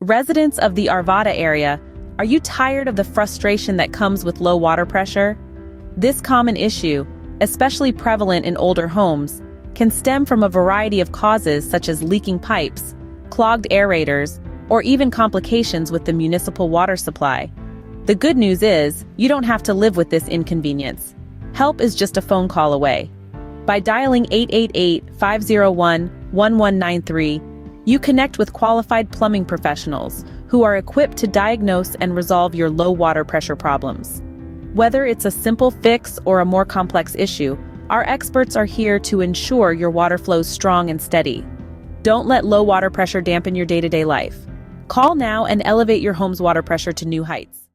Residents of the Arvada area, are you tired of the frustration that comes with low water pressure? This common issue, especially prevalent in older homes, can stem from a variety of causes such as leaking pipes, clogged aerators, or even complications with the municipal water supply. The good news is, you don't have to live with this inconvenience. Help is just a phone call away. By dialing 888-501-1193, you connect with qualified plumbing professionals who are equipped to diagnose and resolve your low water pressure problems. Whether it's a simple fix or a more complex issue, our experts are here to ensure your water flows strong and steady. Don't let low water pressure dampen your day-to-day life. Call now and elevate your home's water pressure to new heights.